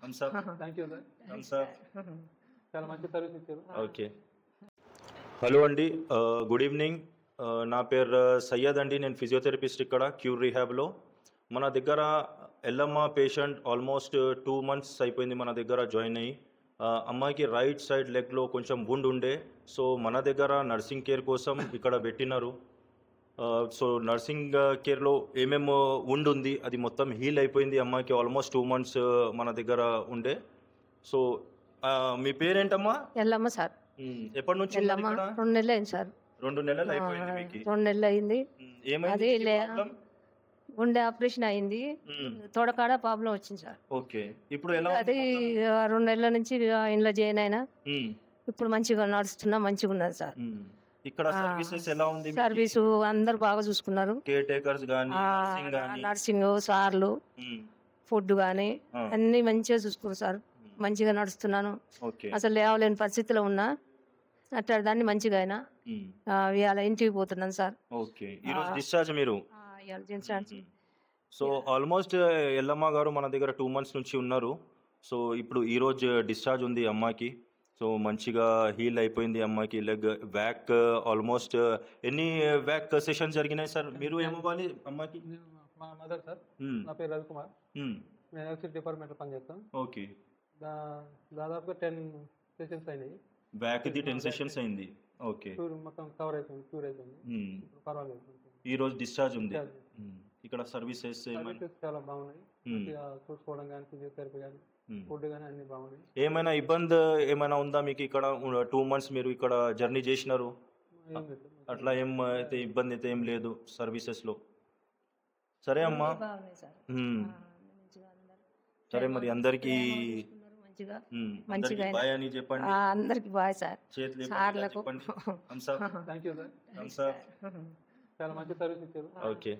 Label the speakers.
Speaker 1: Thums up.
Speaker 2: Thank you sir.
Speaker 1: Thumbs up.
Speaker 2: చాలా మంచి service ఇచ్చారు.
Speaker 1: ఓకే. హలో అండి, గుడ్ ఈవినింగ్. నా పేరు సయ్యద్ అండి. నేను ఫిజియోథెరపిస్ట్ ఇక్కడ క్యూర్ రీహాబ్లో. మన దగ్గర ఎల్లమ్మ పేషెంట్ ఆల్మోస్ట్ 2 months అయిపోయింది మన దగ్గర జాయిన్ అయ్యి. అమ్మాయికి రైట్ సైడ్ లెగ్లో కొంచెం వుండ్ ఉండే, సో మన దగ్గర నర్సింగ్ కేర్ కోసం ఇక్కడ పెట్టినారు. సో నర్సింగ్ కేర్లో ఏమేమో వుండ్ ఉంది అది మొత్తం హీల్ అయిపోయింది. అమ్మాయికి ఆల్మోస్ట్ 2 months మన దగ్గర ఉండే. సో మీ పేరేంటమ్మా?
Speaker 3: ఎల్లమ్మ సార్.
Speaker 1: ఎప్పటి నుంచి
Speaker 3: ఎల్లమ్మ 2 నెలలు అయింది సార్.
Speaker 1: 2 నెలలు అయిపోయింది మీకు.
Speaker 3: 2 నెలలు అయింది.
Speaker 1: ఏమైంది ప్రాబ్లం?
Speaker 3: గుండె ఆపరేషన్ అయింది, తోడకాడ ప్రాబ్లం వచ్చింది సార్.
Speaker 1: ఓకే, ఇప్పుడు ఎలా
Speaker 3: అది 2 నెలల నుంచి ఇంట్లో జాయిన్ అయినా. ఇప్పుడు మంచిగా నడుస్తున్నా, మంచిగా ఉన్నది సార్.
Speaker 1: ఇక్కడ సర్వీసెస్ ఎలా ఉంది?
Speaker 3: సర్వీసు అందరు బాగా చూసుకున్నారు.
Speaker 1: కేర్ టేకర్స్ గానీ,
Speaker 3: నర్సింగ్ సార్లు, ఫుడ్ గానీ అన్ని మంచిగా చూసుకున్నారు సార్. మంచిగా నడుస్తున్నాను. అసలు లేవలేని పరిస్థితిలో ఉన్నా, అట్లా దాన్ని మంచిగా అయినా ఇవాళ ఇంటికి పోతున్నాను సార్.
Speaker 1: ఓకే, ఈరోజు డిశ్చార్జ్ మీరు?
Speaker 3: డిశ్చార్జ్.
Speaker 1: సో ఆల్మోస్ట్ ఎల్లమ్మ గారు మన దగ్గర 2 months నుంచి ఉన్నారు. సో ఇప్పుడు ఈరోజు డిశ్చార్జ్ ఉంది అమ్మాయికి. సో మంచిగా హీల్ అయిపోయింది అమ్మాయికి లెగ్. వ్యాక్ ఆల్మోస్ట్ ఎన్ని వ్యాక్ సెషన్స్ జరిగినాయి సార్? మీరు ఏమవ్వాలి అమ్మాయికి?
Speaker 2: మా మదర్ సార్. నా పేరు రవికుమార్. నేను ఎలక్ట్రిక్ డిపార్ట్మెంట్లో పనిచేస్తాను.
Speaker 1: ఓకే,
Speaker 2: దాదాపుగా 10 సెషన్స్ అయినాయి.
Speaker 1: వ్యాక్ది 10 సెషన్స్ అయింది. ఓకే,
Speaker 2: మొత్తం కవర్ అయిపోయింది, క్యూర్ అయిపోయింది. పర్వాలేదు.
Speaker 1: ఈ రోజు డిశ్చార్జ్ ఉంది. ఇక్కడ సర్వీసెస్
Speaker 2: చాలా బాగున్నాయి. చూసుకోవడం కానీ, ఫిజియోథెరపీ కానీ, ఫుడ్ కానీ అన్ని బాగున్నాయి.
Speaker 1: ఏమైనా ఇబ్బంది ఏమైనా ఉందా మీకు? ఇక్కడ 2 months మీరు ఇక్కడ జర్నీ చేసినారు, అట్లా ఏం అయితే ఇబ్బంది అయితే ఏం లేదు సర్వీసెస్ లో? సరే అమ్మా, సరే మరి అందరికి
Speaker 3: మంచిగా
Speaker 1: బాయ్ అని చెప్పండి.
Speaker 3: అందరికి బాయ్ సార్.
Speaker 1: సార్లకు
Speaker 2: థ్యాంక్ యూ సార్. చాలా మంచి సర్వీస్ ఇచ్చారు.
Speaker 1: ఓకే.